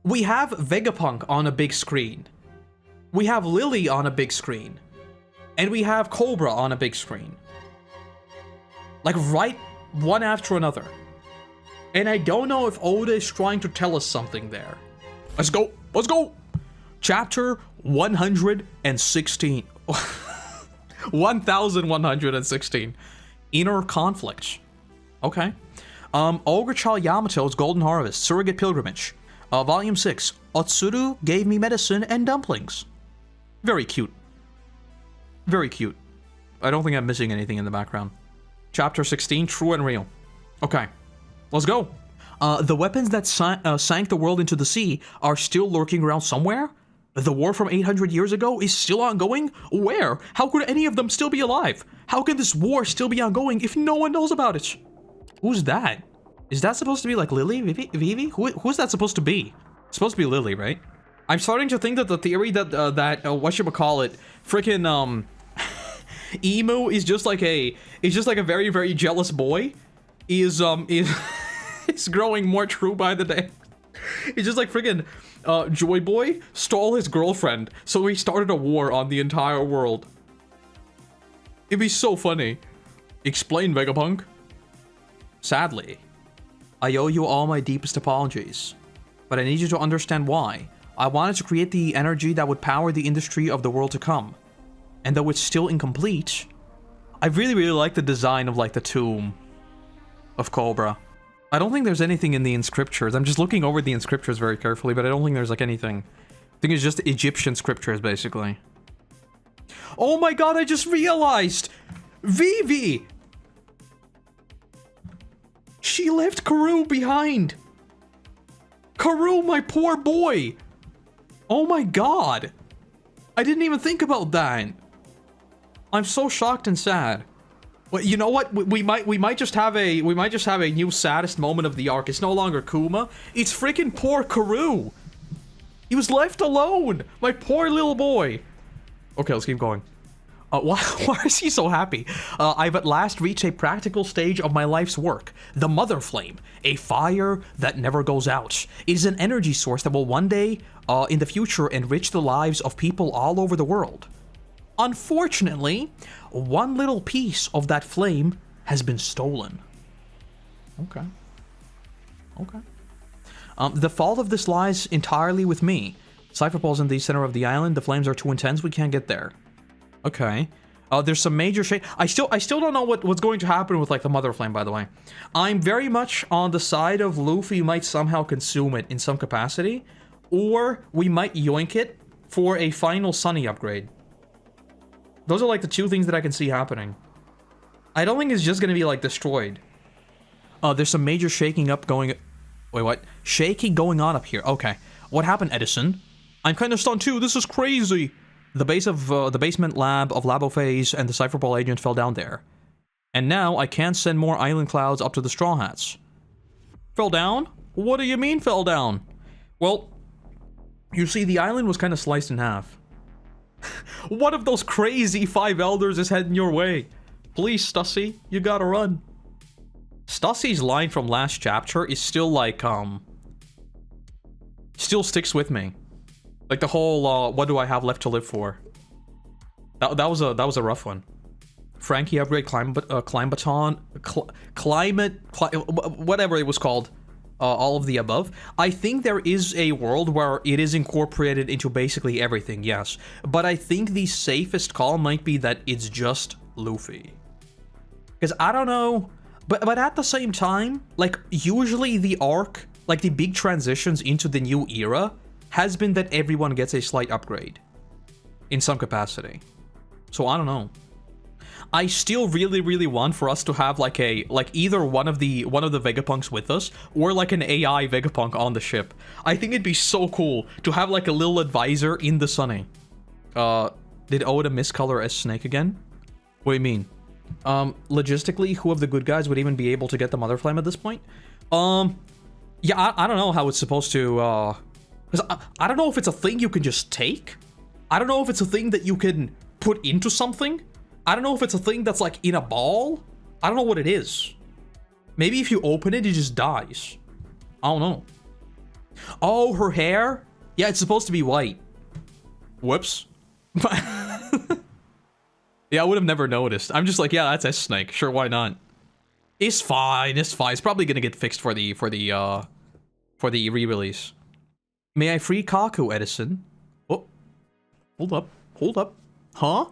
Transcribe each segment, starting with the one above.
We have Vegapunk on a big screen. We have Lily on a big screen. And we have Cobra on a big screen. Like, right one after another. And I don't know if Oda is trying to tell us something there. Let's go! Let's go! Chapter 116. 1116. Inner Conflicts. Okay. Ogre Child Yamato's Golden Harvest, Surrogate Pilgrimage. Volume 6. Otsuru gave me medicine and dumplings. Very cute. Very cute. I don't think I'm missing anything in the background. Chapter 16, True and Real. Okay. Let's go. The weapons that sank the world into the sea are still lurking around somewhere? The war from 800 years ago is still ongoing? Where? How could any of them still be alive? How can this war still be ongoing if no one knows about it? Who's that? Is that supposed to be like Lily? Vivi? Who's that supposed to be? It's supposed to be Lily, right? I'm starting to think that the theory that, whatchamacallit, freaking, Emu is just like a very, very jealous boy is growing more true by the day. It's just like freaking Joyboy stole his girlfriend, so he started a war on the entire world. It'd be so funny. Explain, Vegapunk. Sadly, I owe you all my deepest apologies, but I need you to understand why. I wanted to create the energy that would power the industry of the world to come. And though it's still incomplete, I really, really like the design of like the tomb of Cobra. I don't think there's anything in the inscriptures. I'm just looking over the inscriptures very carefully, but I don't think there's like anything. I think it's just Egyptian scriptures, basically. Oh my god, I just realized! Vivi! She left Karoo behind! Karoo, my poor boy! Oh my god! I didn't even think about that. I'm so shocked and sad. Well, you know what? We might just have a new saddest moment of the arc. It's no longer Kuma. It's freaking poor Karoo. He was left alone. My poor little boy. Okay, let's keep going. Why is he so happy? I've at last reached a practical stage of my life's work. The Mother Flame, a fire that never goes out. It is an energy source that will one day, in the future, enrich the lives of people all over the world. Unfortunately, one little piece of that flame has been stolen. Okay. Okay. The fault of this lies entirely with me. Cypher Pole's in the center of the island. The flames are too intense. We can't get there. Okay. There's some major shade. I still don't know what's going to happen with like the Mother Flame, by the way. I'm very much on the side of Luffy might somehow consume it in some capacity, or we might yoink it for a final Sunny upgrade. Those are like the two things that I can see happening. I don't think it's just gonna be like destroyed. There's some major shaking up going. Wait, what? Shaking going on up here. Okay. What happened, Edison? I'm kind of stunned too. This is crazy. The base of the basement lab of Labophase and the Cypher Pole agent fell down there. And now I can't send more island clouds up to the Straw Hats. Fell down? What do you mean fell down? Well, you see, the island was kind of sliced in half. One of those crazy 5 elders is heading your way. Please, Stussy, you gotta run. Stussy's line from last chapter is still like, still sticks with me. Like the whole, what do I have left to live for? That was a rough one. Frankie upgrade, climate, whatever it was called. All of the above. I think there is a world where it is incorporated into basically everything, yes. But I think the safest call might be that it's just Luffy. Because I don't know, but at the same time, like usually the arc, like the big transitions into the new era, has been that everyone gets a slight upgrade. In some capacity. So I don't know. I still really, really want for us to have like either one of the Vegapunks with us, or like an AI Vegapunk on the ship. I think it'd be so cool to have like a little advisor in the Sunny. Did Oda miscolor as Snake again? What do you mean? Logistically, who of the good guys would even be able to get the Mother Flame at this point? Yeah, I don't know how it's supposed to, because I don't know if it's a thing you can just take. I don't know if it's a thing that you can put into something. I don't know if it's a thing that's like in a ball. I don't know what it is. Maybe if you open it, it just dies. I don't know. Oh, her hair? Yeah, it's supposed to be white. Whoops. Yeah, I would have never noticed. I'm just like, yeah, that's S-Snake. Sure, why not? It's fine. It's fine. It's probably gonna get fixed for the re-release. May I free Kaku, Edison? Oh, hold up. Hold up. Huh?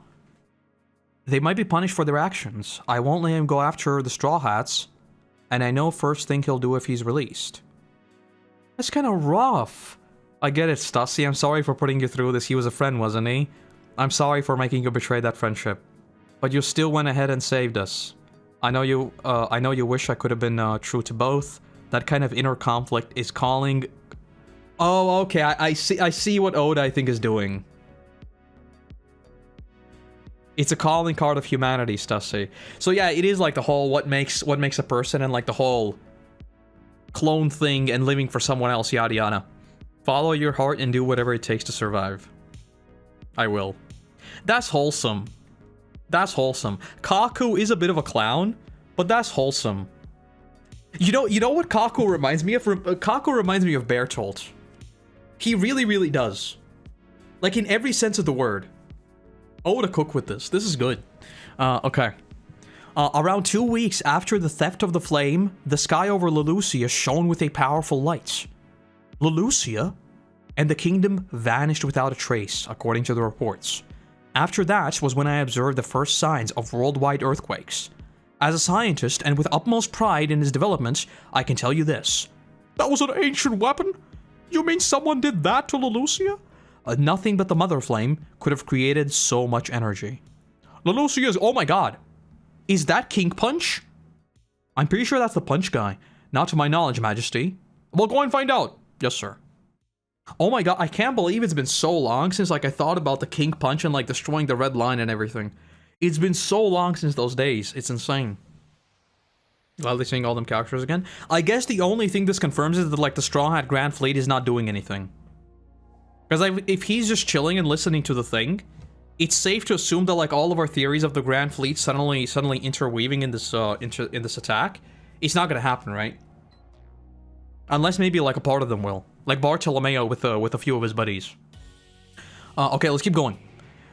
They might be punished for their actions. I won't let him go after the Straw Hats, and I know first thing he'll do if he's released. That's kind of rough. I get it, Stussy. I'm sorry for putting you through this. He was a friend, wasn't he? I'm sorry for making you betray that friendship. But you still went ahead and saved us. I know you wish I could have been true to both. That kind of inner conflict is calling... Oh, okay. I see what Oda, I think, is doing. It's a calling card of humanity, Stussy. So yeah, it is like the whole what makes a person, and like the whole clone thing and living for someone else, yada yada. Follow your heart and do whatever it takes to survive. I will. That's wholesome. That's wholesome. Kaku is a bit of a clown, but that's wholesome. You know what Kaku reminds me of? Kaku reminds me of Bertolt. He really, really does. Like in every sense of the word. Oh, to cook with this. This is good. Okay. Around 2 weeks after the theft of the flame, the sky over Lulusia shone with a powerful light. Lulusia? And the kingdom vanished without a trace, according to the reports. After that was when I observed the first signs of worldwide earthquakes. As a scientist, and with utmost pride in his developments, I can tell you this. That was an ancient weapon? You mean someone did that to Lulusia? Nothing but the Mother Flame could have created so much energy. Lulusia's... Oh my god. Is that King Punch? I'm pretty sure that's the Punch guy. Not to my knowledge, Majesty. Well, go and find out. Yes, sir. Oh my god, I can't believe it's been so long since, like, I thought about the King Punch and, like, destroying the red line and everything. It's been so long since those days. It's insane. Gladly seeing all them characters again. I guess the only thing this confirms is that, like, the Straw Hat Grand Fleet is not doing anything. Because, like, if he's just chilling and listening to the thing, it's safe to assume that, like, all of our theories of the Grand Fleet suddenly interweaving in this attack, it's not gonna happen, right? Unless maybe, like, a part of them will. Like Bartolomeo with a few of his buddies. Okay, let's keep going.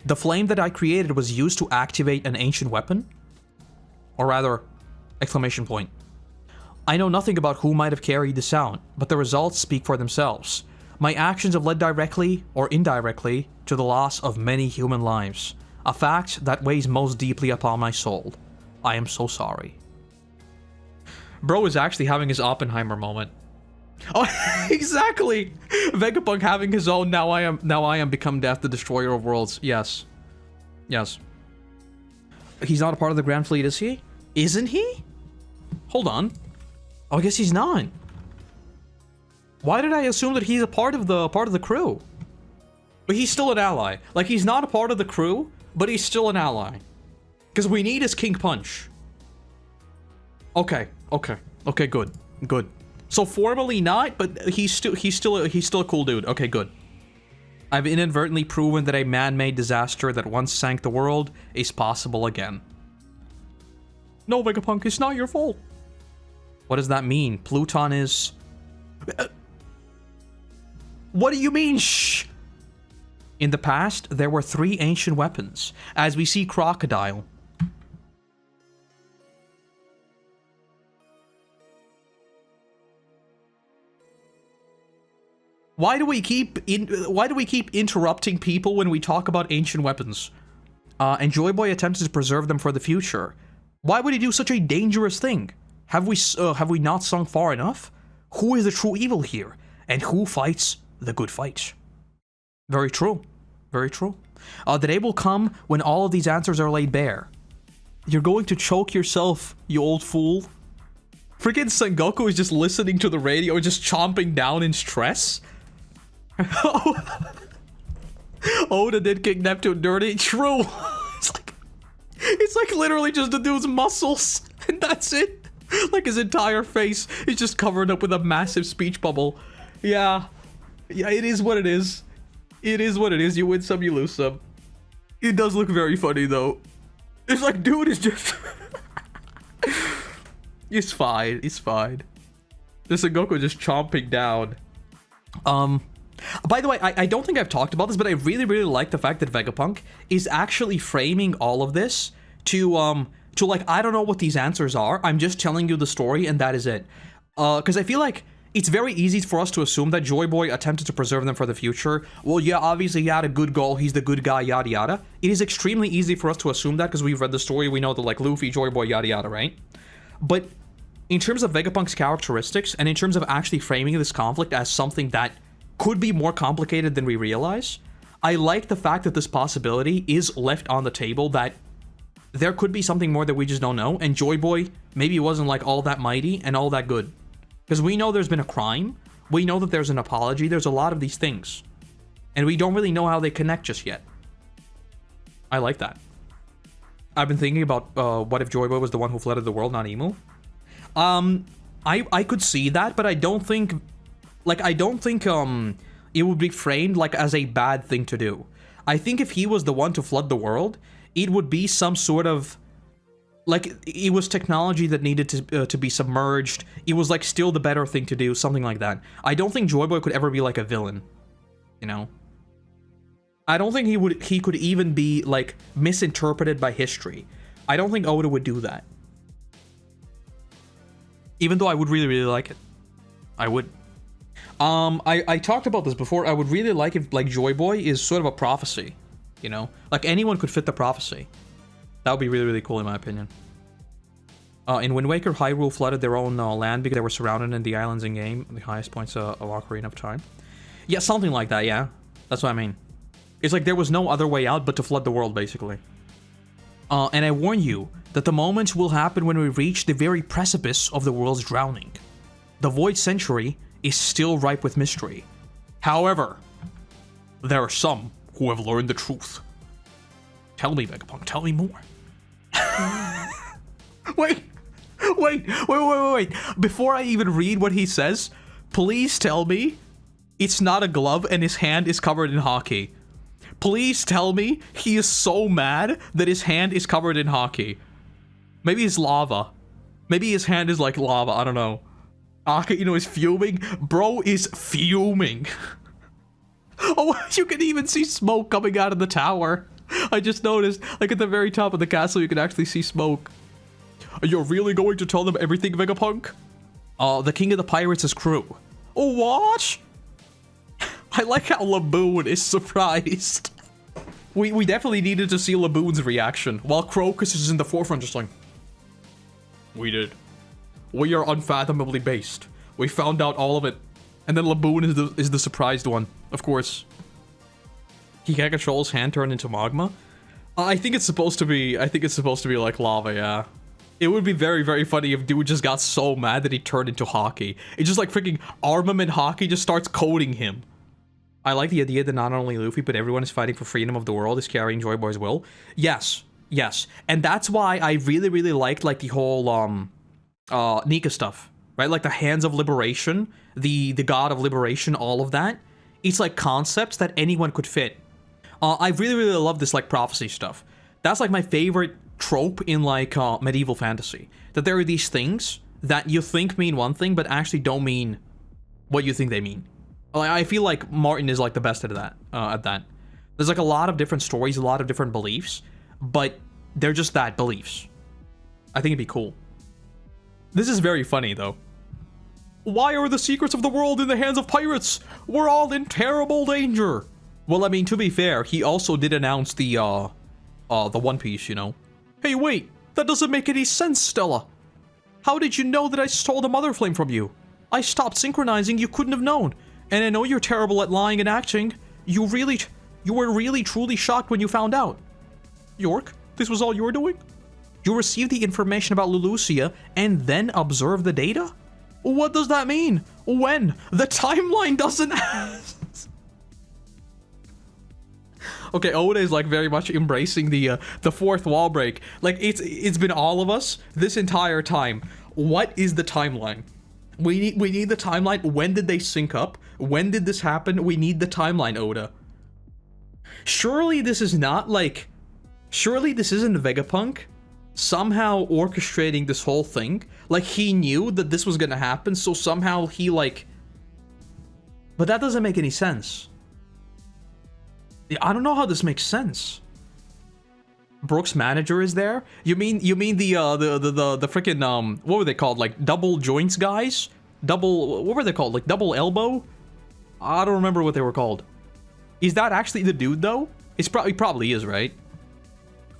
The flame that I created was used to activate an ancient weapon? Or rather, exclamation point. I know nothing about who might have carried this out, but the results speak for themselves. My actions have led directly, or indirectly, to the loss of many human lives. A fact that weighs most deeply upon my soul. I am so sorry. Bro is actually having his Oppenheimer moment. Oh, exactly! Vegapunk having his own now I am become death, the destroyer of worlds. Yes. Yes. He's not a part of the Grand Fleet, is he? Isn't he? Hold on. Oh, I guess he's not. Why did I assume that he's a part of the crew? But he's still an ally. Like, he's not a part of the crew, but he's still an ally. Because we need his King Punch. Okay, good. Good. So formally not, but he's still a cool dude. Okay, good. I've inadvertently proven that a man-made disaster that once sank the world is possible again. No, Vegapunk, it's not your fault. What does that mean? Pluton is... What do you mean, shh? In the past, there were 3 ancient weapons, as we see Crocodile. Why do we keep interrupting people when we talk about ancient weapons? And Joyboy attempted to preserve them for the future. Why would he do such a dangerous thing? Have we not sung far enough? Who is the true evil here? And who fights the good fight? Very true. Very true. The day will come when all of these answers are laid bare. You're going to choke yourself, you old fool. Freaking Sengoku is just listening to the radio and just chomping down in stress. Oda did kick Neptune dirty. True. It's like literally just the dude's muscles, and that's it. Like his entire face is just covered up with a massive speech bubble. Yeah, it is what it is. It is what it is. You win some, you lose some. It does look very funny though. It's like, dude is just... It's fine. It's fine. This Sengoku just chomping down. By the way, I don't think I've talked about this, but I really, really like the fact that Vegapunk is actually framing all of this to like, I don't know what these answers are, I'm just telling you the story and that is it. Because I feel like it's very easy for us to assume that Joyboy attempted to preserve them for the future. Well, yeah, obviously he had a good goal, he's the good guy, yada yada. It is extremely easy for us to assume that because we've read the story, we know that like Luffy, Joyboy, yada yada, right? But in terms of Vegapunk's characteristics, and in terms of actually framing this conflict as something that could be more complicated than we realize, I like the fact that this possibility is left on the table, that there could be something more that we just don't know, and Joyboy maybe wasn't like all that mighty and all that good. Because we know there's been a crime, we know that there's an apology, there's a lot of these things. And we don't really know how they connect just yet. I like that. I've been thinking about what if Joyboy was the one who flooded the world, not Emu? I could see that, but I don't think... Like, I don't think it would be framed like as a bad thing to do. I think if he was the one to flood the world, it would be some sort of... Like, it was technology that needed to be submerged. It was, like, still the better thing to do, something like that. I don't think Joyboy could ever be, like, a villain. You know? I don't think he could even be, like, misinterpreted by history. I don't think Oda would do that. Even though I would really, really like it. I would. I talked about this before. I would really like if, like, Joyboy is sort of a prophecy. You know? Like, anyone could fit the prophecy. That would be really, really cool in my opinion. In Wind Waker, Hyrule flooded their own land because they were surrounded in the islands in-game, the highest points of Ocarina of Time. Yeah, something like that, yeah. That's what I mean. It's like there was no other way out but to flood the world, basically. And I warn you that the moment will happen when we reach the very precipice of the world's drowning. The Void Century is still ripe with mystery. However, there are some who have learned the truth. Tell me, Vegapunk, tell me more. Wait. Before I even read what he says, please tell me it's not a glove and his hand is covered in hockey. Please tell me he is so mad that his hand is covered in hockey. Maybe it's lava. Maybe his hand is like lava, I don't know. Akainu is fuming. Bro is fuming. Oh, you can even see smoke coming out of the tower. I just noticed, like at the very top of the castle, you can actually see smoke. You're really going to tell them everything, Vegapunk? The king of the pirates is crew. Oh, what? I like how Laboon is surprised. We definitely needed to see Laboon's reaction, while Crocus is in the forefront just like... We did. We are unfathomably based. We found out all of it. And then Laboon is the surprised one, of course. He can't control his hand turned into magma? I think it's supposed to be like lava, yeah. It would be very, very funny if dude just got so mad that he turned into hockey. It's just like freaking armament hockey just starts coating him. I like the idea that not only Luffy, but everyone is fighting for freedom of the world is carrying Joyboy's will. Yes. And that's why I really, really liked like the whole, Nika stuff. Right? Like the Hands of Liberation, the God of Liberation, all of that. It's like concepts that anyone could fit. I really, really love this, like, prophecy stuff. That's, like, my favorite trope in, like, medieval fantasy. That there are these things that you think mean one thing, but actually don't mean what you think they mean. Like, I feel like Martin is, like, the best at that. There's, like, a lot of different stories, a lot of different beliefs, but they're just that, beliefs. I think it'd be cool. This is very funny, though. Why are the secrets of the world in the hands of pirates? We're all in terrible danger. Well, I mean, to be fair, he also did announce the One Piece, you know. Hey, wait, that doesn't make any sense, Stella. How did you know that I stole the Mother Flame from you? I stopped synchronizing, you couldn't have known. And I know you're terrible at lying and acting. You were really truly shocked when you found out. York, this was all you were doing? You received the information about Lulusia and then observed the data? What does that mean? When? The timeline doesn't... Okay, Oda is like very much embracing the fourth wall break. Like it's been all of us this entire time. What is the timeline? We need the timeline. When did they sync up? When did this happen? We need the timeline, Oda. Surely this is not like... Surely this isn't Vegapunk somehow orchestrating this whole thing? Like he knew that this was gonna happen, so somehow he like... But that doesn't make any sense. I don't know how this makes sense. Brooks' manager is there? You mean the freaking what were they called? Like double joints guys? What were they called? Like double elbow? I don't remember what they were called. Is that actually the dude though? He probably is, right?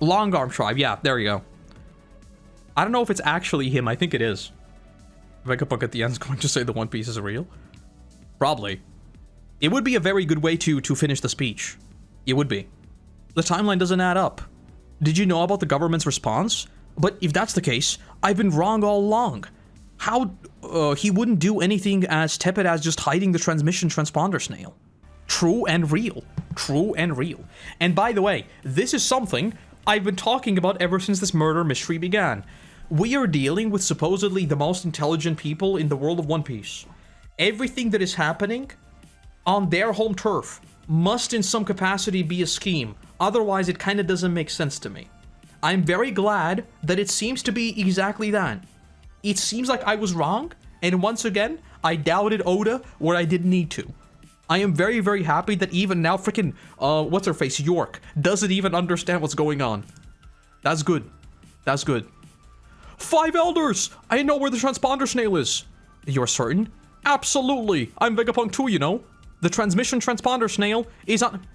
Long arm tribe, yeah, there you go. I don't know if it's actually him. I think it is. Vegapunk at the end is going to say the One Piece is real. Probably. It would be a very good way to finish the speech. It would be. The timeline doesn't add up. Did you know about the government's response? But if that's the case, I've been wrong all along. How he wouldn't do anything as tepid as just hiding the transmission transponder snail. True and real. True and real. And by the way, this is something I've been talking about ever since this murder mystery began. We are dealing with supposedly the most intelligent people in the world of One Piece. Everything that is happening on their home turf must in some capacity be a scheme. Otherwise, it kind of doesn't make sense to me. I'm very glad that it seems to be exactly that. It seems like I was wrong, and once again, I doubted Oda where I didn't need to. I am very, very happy that even now freaking, what's-her-face, York, doesn't even understand what's going on. That's good. That's good. 5 elders! I know where the transponder snail is. You're certain? Absolutely. I'm Vegapunk too, you know. The transmission transponder snail is on...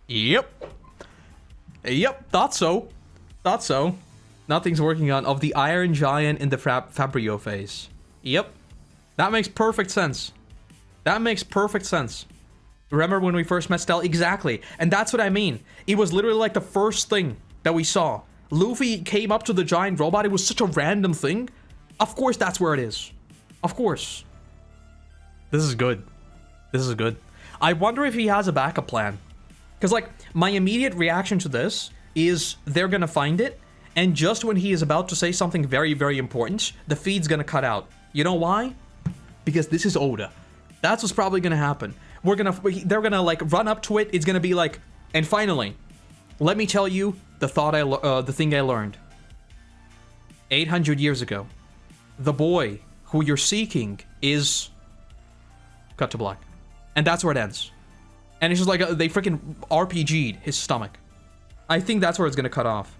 Yep. Yep, thought so. Thought so. Nothing's working on of the Iron Giant in the Fabrio phase. Yep. That makes perfect sense. That makes perfect sense. Remember when we first met Stella? Exactly. And that's what I mean. It was literally like the first thing that we saw. Luffy came up to the giant robot. It was such a random thing. Of course that's where it is. Of course. This is good. This is good. I wonder if he has a backup plan. Because, like, my immediate reaction to this is they're gonna find it, and just when he is about to say something very, very important, the feed's gonna cut out. You know why? Because this is Oda. That's what's probably gonna happen. They're gonna, like, run up to it. It's gonna be like, and finally, let me tell you the thing I learned. 800 years ago, the boy who you're seeking is... Cut to black. And that's where it ends. And it's just like they freaking RPG'd his stomach. I think that's where it's gonna cut off.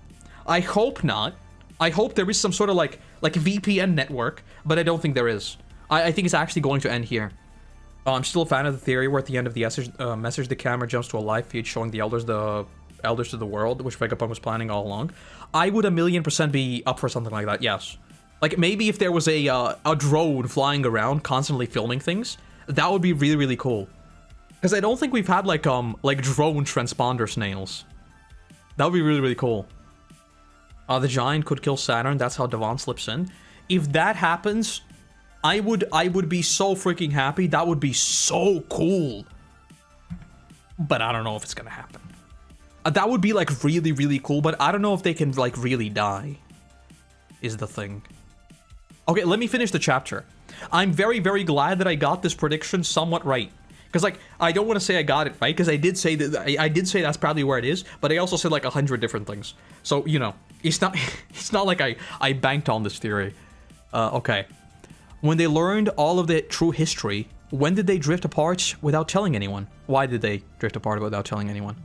I hope not. I hope there is some sort of like VPN network, but I don't think there is. I think it's actually going to end here. I'm still a fan of the theory where at the end of the message the camera jumps to a live feed showing the elders to the world, which Vegapunk was planning all along. I would 1,000,000% be up for something like that. Yes. Like maybe if there was a drone flying around constantly filming things, that would be really, really cool. Because I don't think we've had, like drone transponder snails. That would be really, really cool. The giant could kill Saturn. That's how Devon slips in. If that happens, I would be so freaking happy. That would be so cool. But I don't know if it's gonna happen. That would be, like, really, really cool. But I don't know if they can, like, really die. Is the thing. Okay, let me finish the chapter. I'm very, very glad that I got this prediction somewhat right. Because, like, I don't want to say I got it right, because I did say that I did say that's probably where it is, but I also said like 100 different things. So, you know, it's not like I banked on this theory. Okay. When they learned all of the true history, when did they drift apart without telling anyone? Why did they drift apart without telling anyone?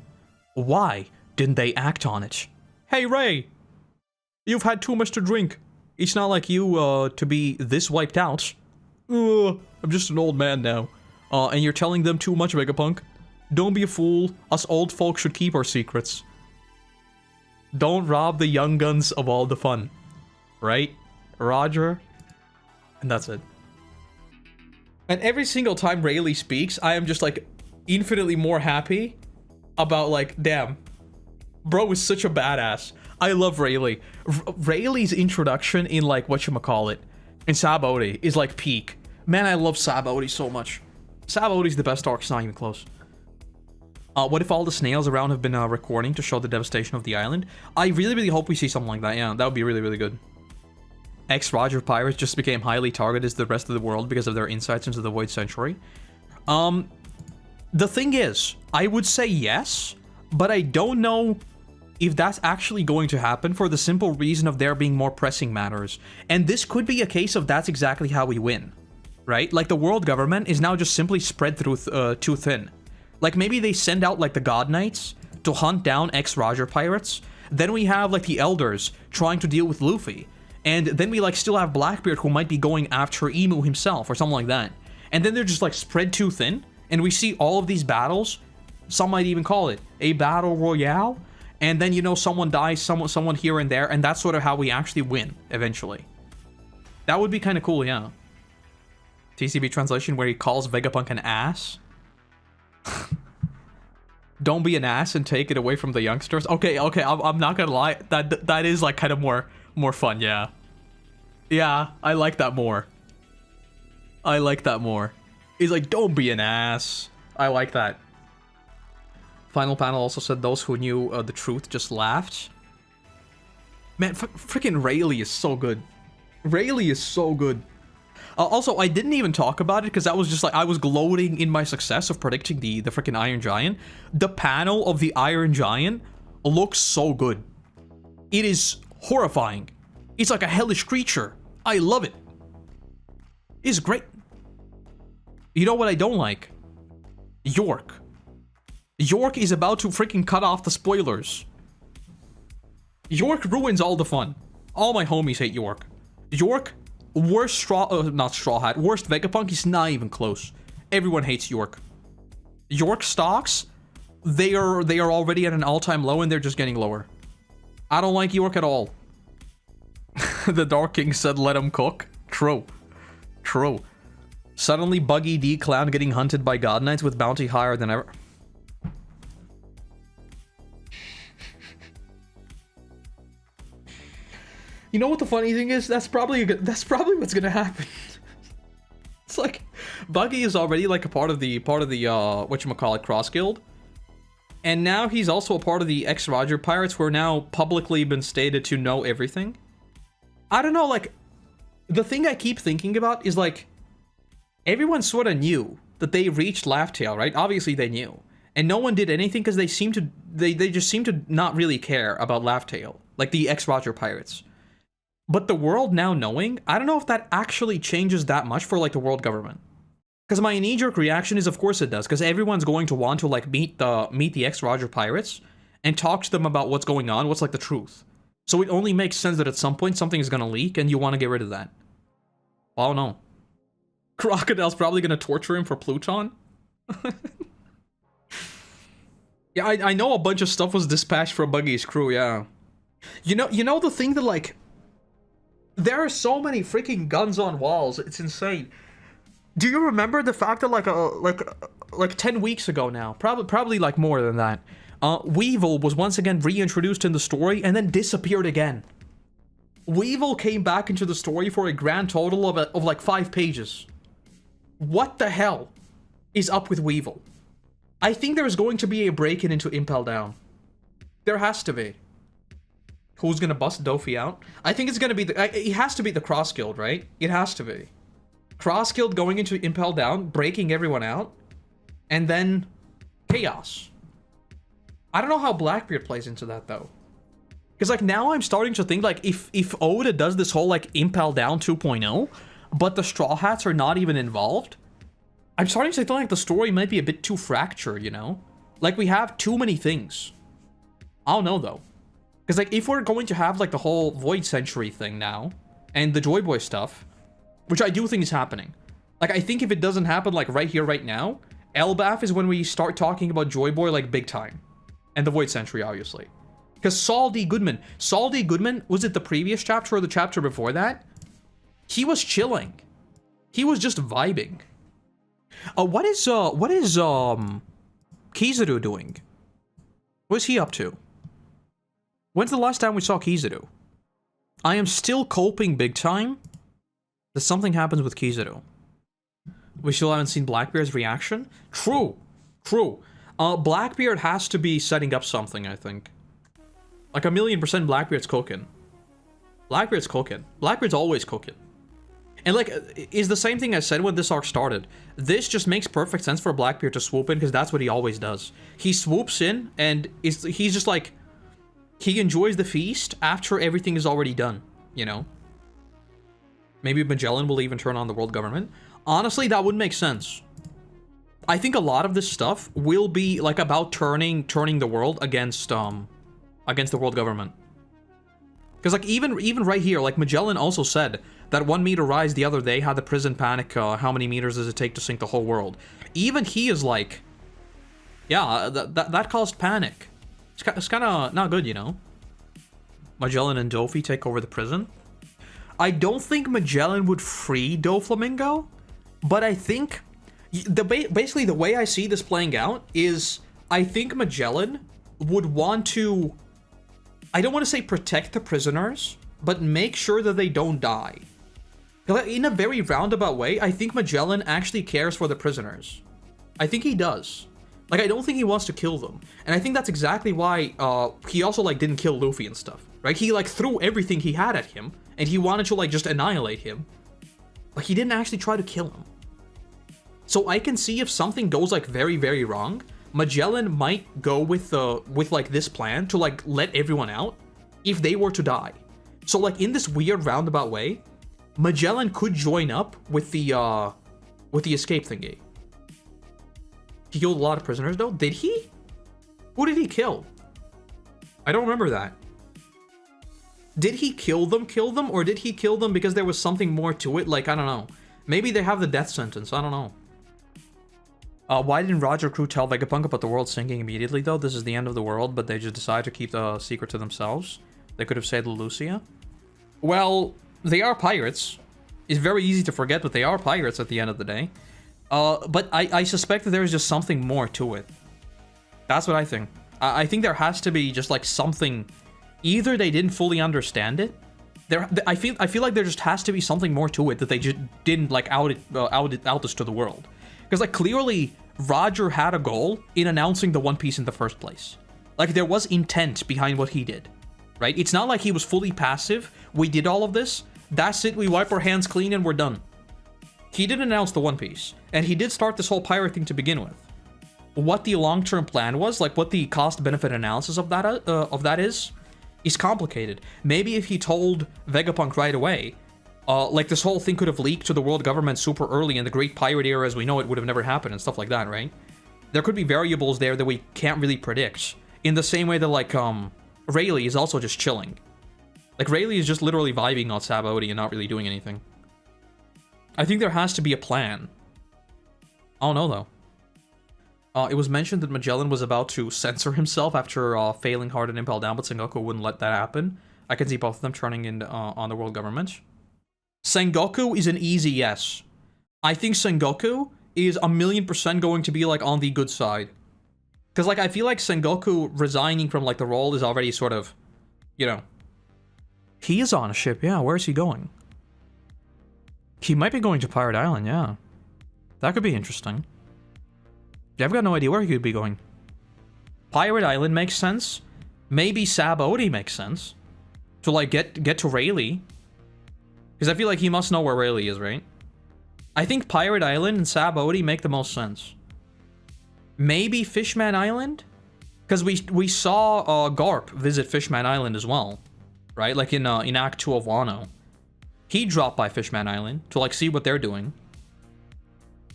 Why didn't they act on it? Hey, Ray! You've had too much to drink. It's not like you, to be this wiped out. I'm just an old man now. And you're telling them too much, Vegapunk. Don't be a fool. Us old folks should keep our secrets. Don't rob the young guns of all the fun. Right? Roger? And that's it. And every single time Rayleigh speaks, I am just, like, infinitely more happy about, like, damn. Bro is such a badass. I love Rayleigh. Rayleigh's introduction in, like, whatchamacallit, in Sabaody is, like, peak. Man, I love Sabaody so much. Sabaody's the best arc, it's not even close. What if all the snails around have been recording to show the devastation of the island? I really, really hope we see something like that, yeah. That would be really, really good. Ex-Roger pirates just became highly targeted as the rest of the world because of their insights into the Void Century. The thing is, I would say yes, but I don't know if that's actually going to happen for the simple reason of there being more pressing matters. And this could be a case of that's exactly how we win, right? Like, the world government is now just simply spread through too thin. Like, maybe they send out, like, the God Knights to hunt down ex-Roger pirates. Then we have, like, the Elders trying to deal with Luffy. And then we, like, still have Blackbeard who might be going after Emu himself or something like that. And then they're just, like, spread too thin. And we see all of these battles. Some might even call it a battle royale. And then, you know, someone dies, someone here and there. And that's sort of how we actually win, eventually. That would be kind of cool, yeah. TCB translation where he calls Vegapunk an ass. Don't be an ass and take it away from the youngsters. Okay, I'm not gonna lie. That is, like, kind of more fun, yeah. Yeah, I like that more. I like that more. He's like, don't be an ass. I like that. Final panel also said those who knew the truth just laughed. Man, freaking Rayleigh is so good. Rayleigh is so good. Also, I didn't even talk about it because that was just like, I was gloating in my success of predicting the freaking Iron Giant. The panel of the Iron Giant looks so good. It is horrifying. It's like a hellish creature. I love it. It's great. You know what I don't like? York. York is about to freaking cut off the spoilers. York ruins all the fun. All my homies hate York. York, worst not Straw Hat, worst Vegapunk is not even close. Everyone hates York. York stocks, they are already at an all-time low and they're just getting lower. I don't like York at all. The Dark King said let him cook. True. True. Suddenly Buggy D Clown getting hunted by God Knights with bounty higher than ever. You know what the funny thing is? That's probably what's gonna happen. It's like Buggy is already like a part of the whatchamacallit Cross Guild. And now he's also a part of the ex-Roger Pirates who are now publicly been stated to know everything. I don't know, like, the thing I keep thinking about is like, everyone sort of knew that they reached Laugh Tale, right? Obviously they knew. And no one did anything because they just seem to not really care about Laugh Tale, like the ex-Roger Pirates. But the world now knowing, I don't know if that actually changes that much for like the world government. Because my knee-jerk reaction is of course it does, because everyone's going to want to like meet the ex-Roger Pirates and talk to them about what's going on, what's like the truth. So it only makes sense that at some point something is gonna leak and you want to get rid of that. Oh no. Crocodile's probably gonna torture him for Pluton? Yeah, I know a bunch of stuff was dispatched from Buggy's crew, yeah. You know the thing that like, there are so many freaking guns on walls, it's insane. Do you remember the fact that like 10 weeks ago now, probably like more than that, Weevil was once again reintroduced in the story and then disappeared again. Weevil came back into the story for a grand total of like 5 pages. What the hell is up with Weevil? I think there's going to be a break-in into Impel Down. There has to be. Who's gonna bust Dofi out? I think it's gonna be it has to be the Cross Guild, right? It has to be. Cross Guild going into Impel Down, breaking everyone out, and then chaos. I don't know how Blackbeard plays into that though. Because like now I'm starting to think like if Oda does this whole like Impel Down 2.0, but the Straw Hats are not even involved, I'm starting to think like the story might be a bit too fractured, you know? Like we have too many things. I don't know though. Because, like, if we're going to have, like, the whole Void Century thing now, and the Joyboy stuff, which I do think is happening. Like, I think if it doesn't happen, like, right here, right now, Elbaff is when we start talking about Joyboy, like, big time. And the Void Century, obviously. Because Saul D. Goodman, was it the previous chapter or the chapter before that? He was chilling. He was just vibing. What is Kizaru doing? What's he up to? When's the last time we saw Kizaru? I am still coping big time that something happens with Kizaru. We still haven't seen Blackbeard's reaction? True. True. Blackbeard has to be setting up something, I think. Like 1,000,000% Blackbeard's cooking. Blackbeard's cooking. Blackbeard's always cooking. And like, is the same thing I said when this arc started. This just makes perfect sense for Blackbeard to swoop in because that's what he always does. He swoops in and he's just like, he enjoys the feast after everything is already done, you know? Maybe Magellan will even turn on the world government. Honestly, that would make sense. I think a lot of this stuff will be like about turning the world against the world government. Because like even right here, like Magellan also said that 1 meter rise the other day had the prison panic. How many meters does it take to sink the whole world? Even he is like, yeah, that caused panic. It's kind of not good, you know. Magellan and Dofi take over the prison. I don't think Magellan would free Doflamingo, but I think basically the way I see this playing out is I think Magellan would want to, I don't want to say protect the prisoners, but make sure that they don't die. In a very roundabout way, I think Magellan actually cares for the prisoners. I think he does. Like, I don't think he wants to kill them. And I think that's exactly why he also, like, didn't kill Luffy and stuff, right? He, like, threw everything he had at him, and he wanted to, like, just annihilate him. Like, he didn't actually try to kill him. So I can see if something goes, like, very, very wrong, Magellan might go with like, this plan to, like, let everyone out if they were to die. So, like, in this weird roundabout way, Magellan could join up with the escape thingy. He killed a lot of prisoners, though? Did he? Who did he kill? I don't remember that. Did he kill them, or did he kill them because there was something more to it? Like, I don't know. Maybe they have the death sentence, I don't know. Why didn't Roger crew tell Vegapunk about the world sinking immediately, though? This is the end of the world, but they just decided to keep the secret to themselves. They could have said Lulusia. Well, they are pirates. It's very easy to forget, but they are pirates at the end of the day. But I suspect that there is just something more to it. That's what I think. I think there has to be just like something. Either they didn't fully understand it. I feel like there just has to be something more to it that they just didn't like out this to the world. Because like clearly Roger had a goal in announcing the One Piece in the first place. Like there was intent behind what he did, right? It's not like he was fully passive. We did all of this. That's it. We wipe our hands clean and we're done. He did announce the One Piece, and he did start this whole pirate thing to begin with. What the long-term plan was, like what the cost-benefit analysis of that is complicated. Maybe if he told Vegapunk right away, like this whole thing could have leaked to the world government super early, and the Great Pirate Era as we know it would have never happened and stuff like that, right? There could be variables there that we can't really predict. In the same way that like Rayleigh is also just chilling. Like Rayleigh is just literally vibing on Sabaody and not really doing anything. I think there has to be a plan. I don't know, though. It was mentioned that Magellan was about to censor himself after failing hard at Impel Down, but Sengoku wouldn't let that happen. I can see both of them turning in on the world government. Sengoku is an easy yes. I think Sengoku is 1,000,000% going to be, like, on the good side. Because, like, I feel like Sengoku resigning from, like, the role is already sort of, you know. He is on a ship, yeah. Where is he going? He might be going to Pirate Island, yeah. That could be interesting. Yeah, I've got no idea where he could be going. Pirate Island makes sense. Maybe Sabaody makes sense. To, like, get to Rayleigh. Because I feel like he must know where Rayleigh is, right? I think Pirate Island and Sabaody make the most sense. Maybe Fishman Island? Because we saw Garp visit Fishman Island as well. Right? Like in Act 2 of Wano. He dropped by Fishman Island to, like, see what they're doing.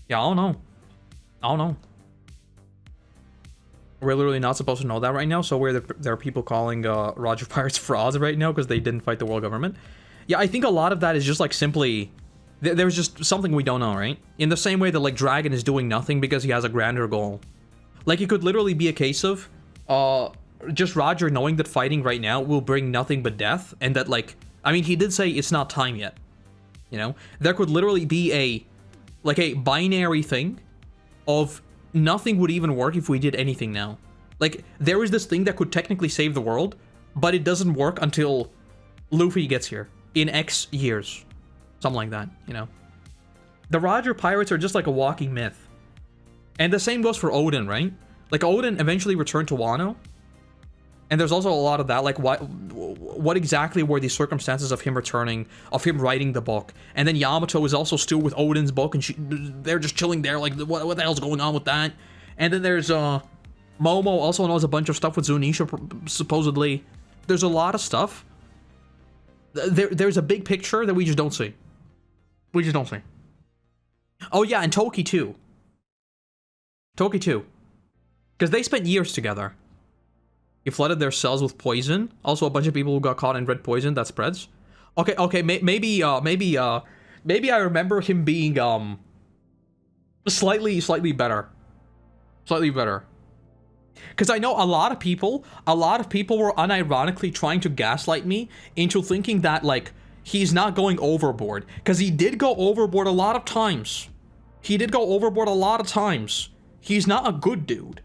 Yeah, I don't know. I don't know. We're literally not supposed to know that right now, so there are people calling Roger Pirates frauds right now because they didn't fight the world government. Yeah, I think a lot of that is just, like, simply... There's just something we don't know, right? In the same way that, like, Dragon is doing nothing because he has a grander goal. Like, it could literally be a case of just Roger knowing that fighting right now will bring nothing but death, and that, like... I mean, he did say it's not time yet, you know? There could literally be a binary thing of nothing would even work if we did anything now. Like, there is this thing that could technically save the world, but it doesn't work until Luffy gets here in X years. Something like that, you know? The Roger Pirates are just like a walking myth. And the same goes for Oden, right? Like, Oden eventually returned to Wano. And there's also a lot of that, like, what exactly were the circumstances of him returning, of him writing the book? And then Yamato is also still with Oden's book, and they're just chilling there, like, what the hell's going on with that? And then there's, Momo also knows a bunch of stuff with Zunisha, supposedly. There's a lot of stuff. There's a big picture that we just don't see. We just don't see. Oh yeah, and Toki too. Toki too. Because they spent years together. He flooded their cells with poison. Also, a bunch of people who got caught in red poison that spreads. Okay, maybe I remember him being slightly better. Slightly better. Because I know a lot of people were unironically trying to gaslight me into thinking that, like, he's not going overboard. Because he did go overboard a lot of times. He did go overboard a lot of times. He's not a good dude.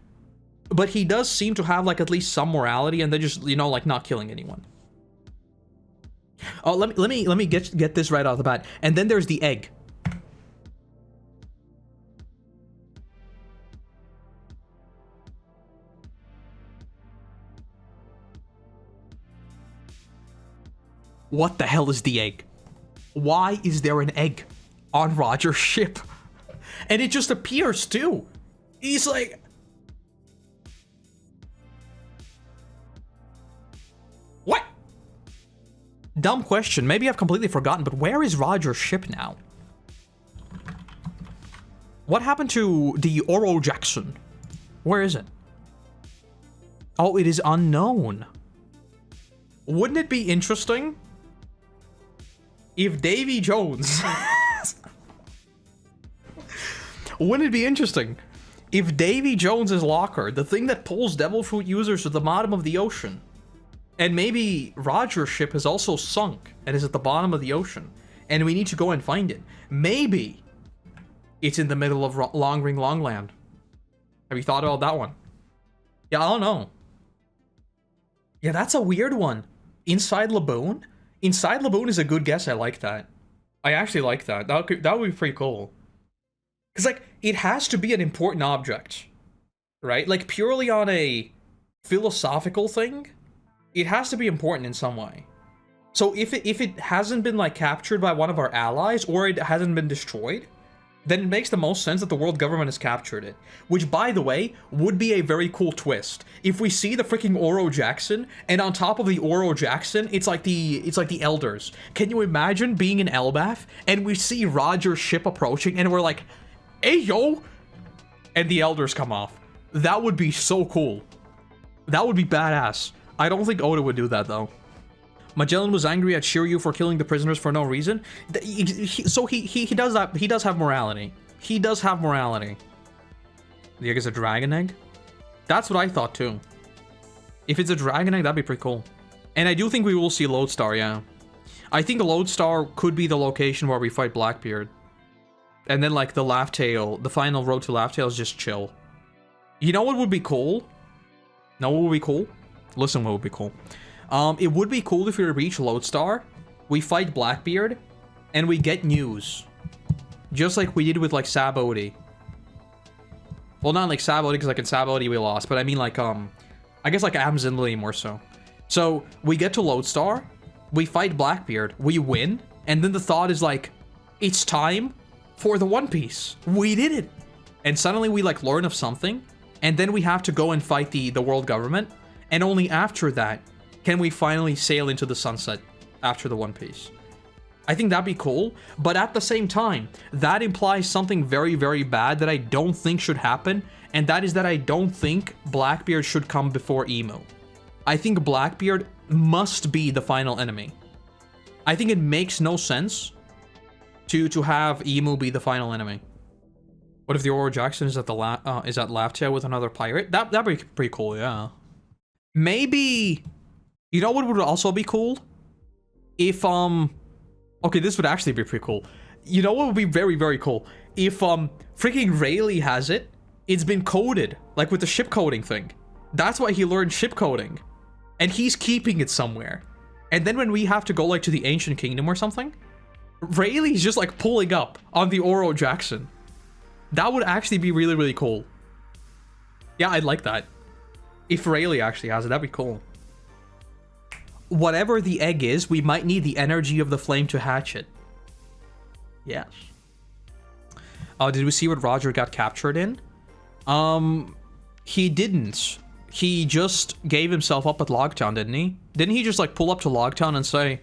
But he does seem to have, like, at least some morality, and they're just, you know, like, not killing anyone. Oh, let me get this right off the bat. And then there's the egg. What the hell is the egg? Why is there an egg on Roger's ship? And it just appears too. He's like... What? Dumb question. Maybe I've completely forgotten, but where is Roger's ship now? What happened to the Oro Jackson? Where is it? Oh, it is unknown. Wouldn't it be interesting if Davy Jones... Wouldn't it be interesting if Davy Jones's locker, the thing that pulls Devil Fruit users to the bottom of the ocean, and maybe Roger's ship has also sunk and is at the bottom of the ocean, and we need to go and find it. Maybe it's in the middle of Long Ring Longland. Have you thought about that one? Yeah, I don't know. Yeah, that's a weird one. Inside Laboon? Inside Laboon is a good guess. I like that. I actually like that. That would be pretty cool. Because, like, it has to be an important object, right? Like, purely on a philosophical thing, it has to be important in some way. So if it hasn't been, like, captured by one of our allies, or it hasn't been destroyed, then it makes the most sense that the world government has captured it. Which, by the way, would be a very cool twist. If we see the freaking Oro Jackson, and on top of the Oro Jackson, it's like the Elders. Can you imagine being in Elbaff, and we see Roger's ship approaching, and we're like, hey, yo! And the Elders come off. That would be so cool. That would be badass. I don't think Oda would do that, though. Magellan was angry at Shiryu for killing the prisoners for no reason. So he does that. He does have morality. He does have morality. The egg is a dragon egg? That's what I thought, too. If it's a dragon egg, that'd be pretty cool. And I do think we will see Lodestar, yeah. I think Lodestar could be the location where we fight Blackbeard. And then, like, the Laugh-Tale, the final road to Laugh-Tale is just chill. You know what would be cool? Know what would be cool? Listen, what would be cool? It would be cool if we reach Lodestar, we fight Blackbeard, and we get news. Just like we did with, like, Sabody. Well, not like Sabody, because, like, in Sabody we lost, but I mean, like, I guess, like, Amzinley more so. So, we get to Lodestar, we fight Blackbeard, we win, and then the thought is, like, it's time for the One Piece. We did it! And suddenly we, like, learn of something, and then we have to go and fight the world government, and only after that can we finally sail into the sunset after the One Piece. I think that'd be cool, but at the same time, that implies something very, very bad that I don't think should happen, and that is that I don't think Blackbeard should come before Emu. I think Blackbeard must be the final enemy. I think it makes no sense to have Emu be the final enemy. What if the Oro Jackson is at the Laugh-Tale with another pirate? That'd be pretty cool, yeah. Maybe, you know what would also be cool? If okay, this would actually be pretty cool. You know what would be very, very cool? If freaking Rayleigh has it, it's been coded, like with the ship coding thing. That's why he learned ship coding, and he's keeping it somewhere. And then when we have to go, like, to the Ancient Kingdom or something, Rayleigh's just, like, pulling up on the Oro Jackson. That would actually be really, really cool. Yeah, I'd like that. If Rayleigh actually has it, that'd be cool. Whatever the egg is, we might need the energy of the flame to hatch it. Yes. Did we see what Roger got captured in? He didn't. he just gave himself up at Logtown, didn't he? Didn't he just, like, pull up to Logtown and say,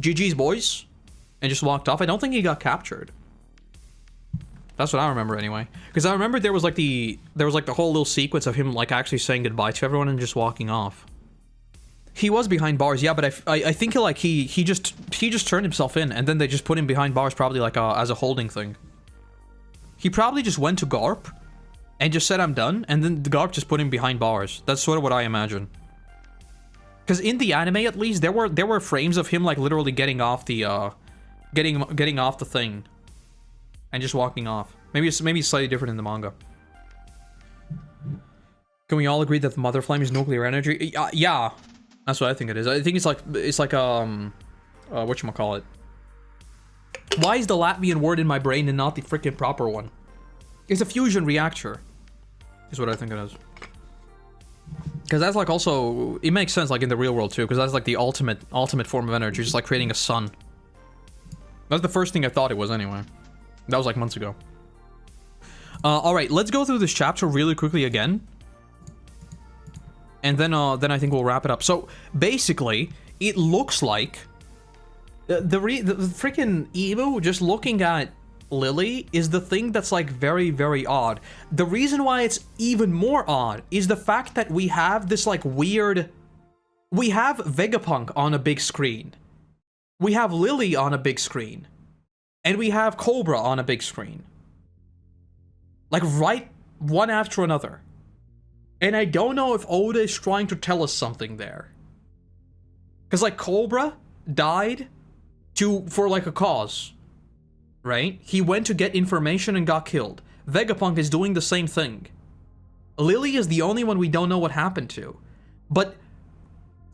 GG's, boys? And just walked off? I don't think he got captured. That's what I remember, anyway. Because I remember there was, like, the whole little sequence of him, like, actually saying goodbye to everyone and just walking off. He was behind bars, yeah, but I think, like, he just turned himself in, and then they just put him behind bars, probably, like, as a holding thing. He probably just went to Garp, and just said, I'm done, and then the Garp just put him behind bars. That's sort of what I imagine. Because in the anime, at least, there were frames of him, like, literally getting off the, getting off the thing. And just walking off. Maybe it's slightly different in the manga. Can we all agree that the Mother Flame is nuclear energy? Yeah. That's what I think it is. I think it's like, whatchamacallit. Why is the Latvian word in my brain and not the freaking proper one? It's a fusion reactor. Is what I think it is. Because that's like also, it makes sense like in the real world too, because that's like the ultimate form of energy, just like creating a sun. That's the first thing I thought it was anyway. That was like months ago. Alright, let's go through this chapter really quickly again. And then I think we'll wrap it up. So, basically, it looks like the freaking Emu just looking at Lily is the thing that's like very, very odd. The reason why it's even more odd is the fact that we have this like weird... We have Vegapunk on a big screen. We have Lily on a big screen. And we have Cobra on a big screen. Like right one after another. And I don't know if Oda is trying to tell us something there. Because like Cobra died for like a cause. Right? He went to get information and got killed. Vegapunk is doing the same thing. Lily is the only one we don't know what happened to. But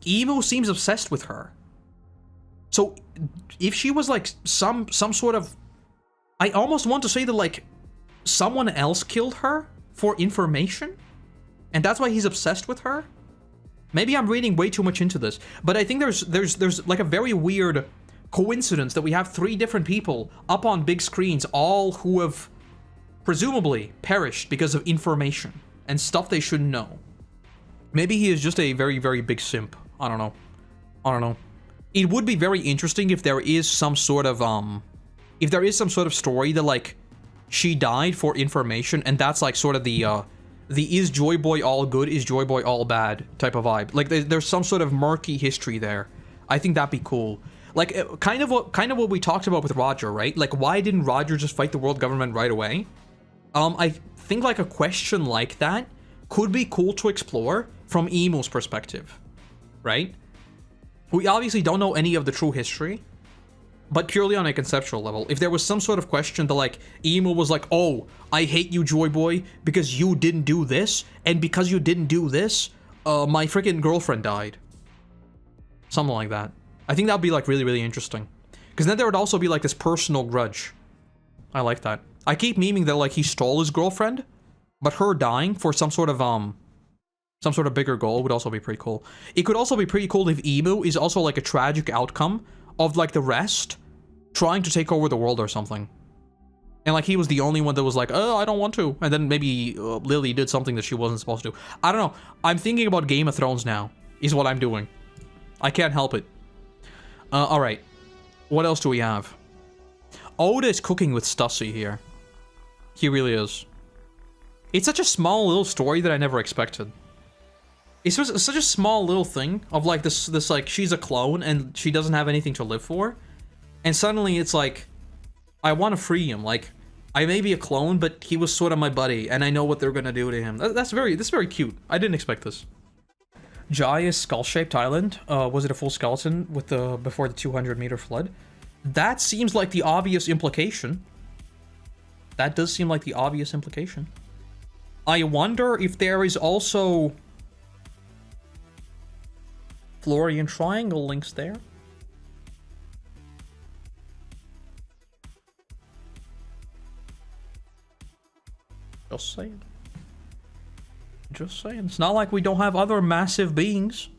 Emu seems obsessed with her. So if she was like some sort of... I almost want to say that like someone else killed her for information? And that's why he's obsessed with her? Maybe I'm reading way too much into this. But I think there's like a very weird coincidence that we have 3 different people up on big screens, all who have presumably perished because of information and stuff they shouldn't know. Maybe he is just a very, very big simp. I don't know. I don't know. It would be very interesting if there is some sort of, story that, like, she died for information, and that's, like, sort of the is Joyboy all good, is Joyboy all bad type of vibe. Like, there's some sort of murky history there. I think that'd be cool. Like, kind of what we talked about with Roger, right? Like, why didn't Roger just fight the world government right away? I think, like, a question like that could be cool to explore from Emu's perspective, right? We obviously don't know any of the true history, but purely on a conceptual level. If there was some sort of question that, like, Emu was like, oh, I hate you, Joyboy, because you didn't do this, and because you didn't do this, my freaking girlfriend died. Something like that. I think that would be, like, really, really interesting. Because then there would also be, like, this personal grudge. I like that. I keep memeing that, like, he stole his girlfriend, but her dying for some sort of bigger goal would also be pretty cool. It could also be pretty cool if Emu is also, like, a tragic outcome of, like, the rest trying to take over the world or something. And, like, he was the only one that was like, oh, I don't want to. And then maybe Lily did something that she wasn't supposed to. I don't know. I'm thinking about Game of Thrones now, is what I'm doing. I can't help it. Alright. What else do we have? Oda is cooking with Stussy here. He really is. It's such a small little story that I never expected. It's just such a small little thing of like this like she's a clone and she doesn't have anything to live for. And suddenly it's like, I want to free him. Like, I may be a clone, but he was sort of my buddy and I know what they're gonna do to him. That's very cute. I didn't expect this. Jaya's skull-shaped island. Was it a full skeleton with before the 200-meter flood? That seems like the obvious implication. That does seem like the obvious implication. I wonder if there is also Florian Triangle links there. Just saying. Just saying. It's not like we don't have other massive beings.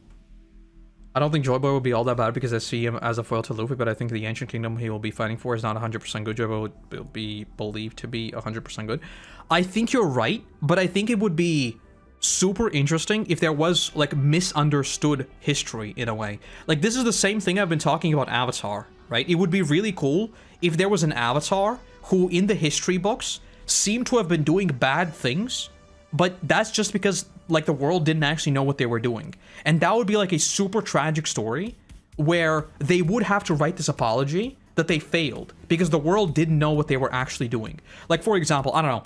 I don't think Joyboy will be all that bad because I see him as a foil to Luffy, but I think the Ancient Kingdom he will be fighting for is not 100% good. Joyboy would be believed to be 100% good. I think you're right, but I think it would be super interesting if there was, like, misunderstood history in a way. Like, this is the same thing I've been talking about Avatar, right? It would be really cool if there was an Avatar who, in the history books, seemed to have been doing bad things, but that's just because, like, the world didn't actually know what they were doing. And that would be, like, a super tragic story where they would have to write this apology that they failed because the world didn't know what they were actually doing. Like, for example, I don't know,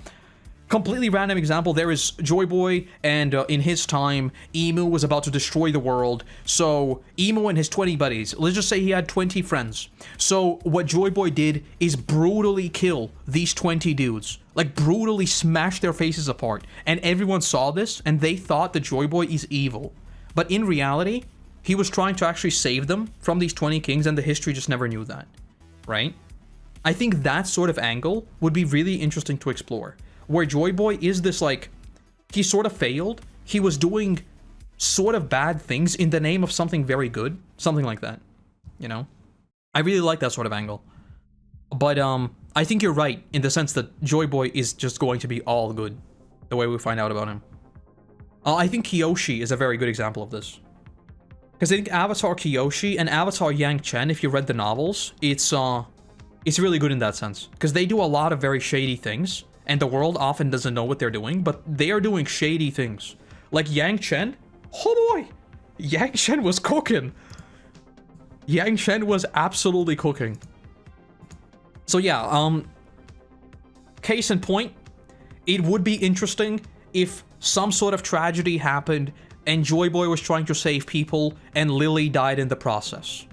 completely random example, there is Joyboy, and in his time, Emu was about to destroy the world, so Emu and his 20 buddies, let's just say he had 20 friends. So what Joyboy did is brutally kill these 20 dudes, like brutally smash their faces apart, and everyone saw this, and they thought that Joyboy is evil. But in reality, he was trying to actually save them from these 20 kings, and the history just never knew that, right? I think that sort of angle would be really interesting to explore. Where Joyboy is this, like, he sort of failed. He was doing sort of bad things in the name of something very good. Something like that, you know? I really like that sort of angle. But, I think you're right in the sense that Joyboy is just going to be all good, the way we find out about him. I think Kyoshi is a very good example of this. Because I think Avatar Kyoshi and Avatar Yang Chen, if you read the novels, it's really good in that sense. Because they do a lot of very shady things. And the world often doesn't know what they're doing, but they are doing shady things. Like Yang Chen, oh boy, Yang Chen was cooking. Yang Chen was absolutely cooking. So yeah, case in point, it would be interesting if some sort of tragedy happened and Joyboy was trying to save people and Lily died in the process.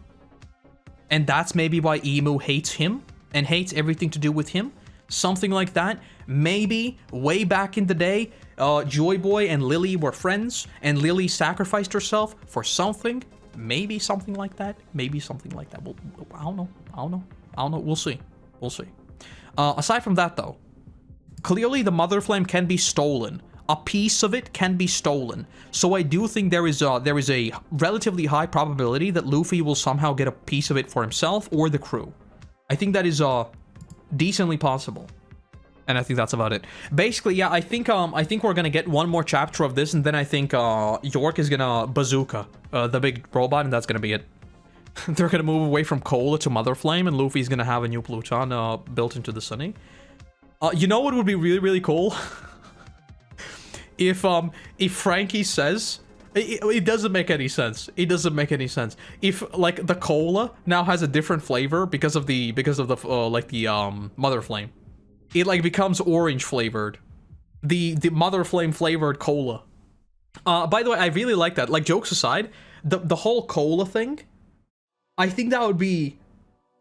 And that's maybe why Emu hates him and hates everything to do with him. Something like that. Maybe way back in the day, Joyboy and Lily were friends, and Lily sacrificed herself for something. Maybe something like that. Maybe something like that. Well, I don't know. We'll see. Aside from that, though, clearly the Mother Flame can be stolen. A piece of it can be stolen. So I do think there is a relatively high probability that Luffy will somehow get a piece of it for himself or the crew. I think that is decently possible. And I think that's about it. Basically, yeah, I think we're gonna get one more chapter of this, and then I think York is gonna bazooka the big robot, and that's gonna be it. They're gonna move away from Cola to Mother Flame, and Luffy's gonna have a new Pluton built into the Sunny. You know what would be really, really cool? If Frankie says it doesn't make any sense. It doesn't make any sense. If like the cola now has a different flavor because of the Mother Flame. It like becomes orange flavored. The Mother Flame flavored cola. By the way, I really like that. Like, jokes aside, the whole cola thing, I think that would be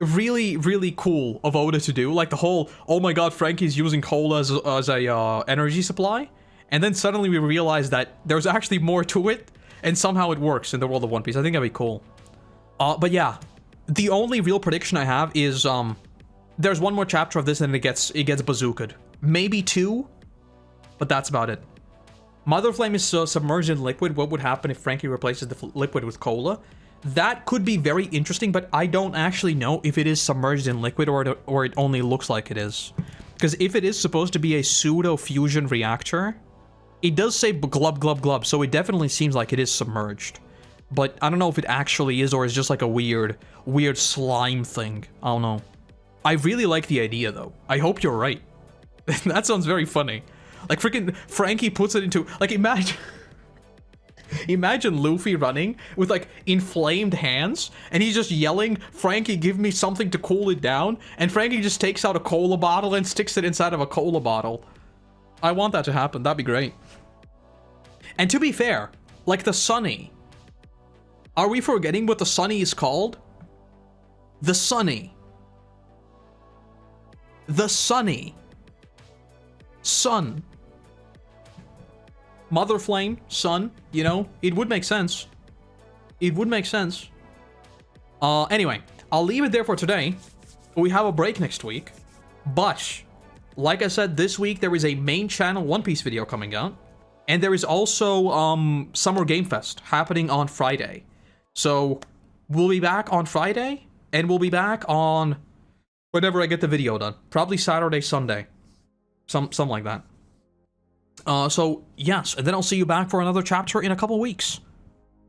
really, really cool of Oda to do. Like the whole, oh my god, Frankie's using cola as a energy supply. And then suddenly we realize that there's actually more to it, and somehow it works in the world of One Piece. I think that'd be cool. But yeah, the only real prediction I have is there's one more chapter of this and it gets bazookaed. Maybe two, but that's about it. Mother Flame is submerged in liquid. What would happen if Frankie replaces the liquid with cola? That could be very interesting, but I don't actually know if it is submerged in liquid or it only looks like it is. Because if it is supposed to be a pseudo-fusion reactor, it does say glub glub glub, so it definitely seems like it is submerged. But I don't know if it actually is or is just like a weird slime thing. I don't know. I really like the idea though. I hope you're right. That sounds very funny. Like freaking Frankie puts it into, like, imagine Luffy running with like inflamed hands and he's just yelling, Frankie, give me something to cool it down. And Frankie just takes out a cola bottle and sticks it inside of a cola bottle. I want that to happen. That'd be great. And to be fair, like the Sunny. Are we forgetting what the Sunny is called? The Sunny. The Sunny. Sun. Mother Flame, Sun, you know, it would make sense. It would make sense. Anyway, I'll leave it there for today. We have a break next week. But, like I said, this week there is a main channel One Piece video coming out. And there is also Summer Game Fest happening on Friday. So, we'll be back on Friday, and we'll be back on whenever I get the video done. Probably Saturday, Sunday. Something like that. So, yes, and then I'll see you back for another chapter in a couple weeks,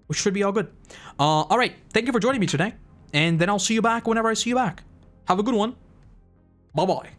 which should be all good. All right, thank you for joining me today, and then I'll see you back whenever I see you back. Have a good one. Bye-bye.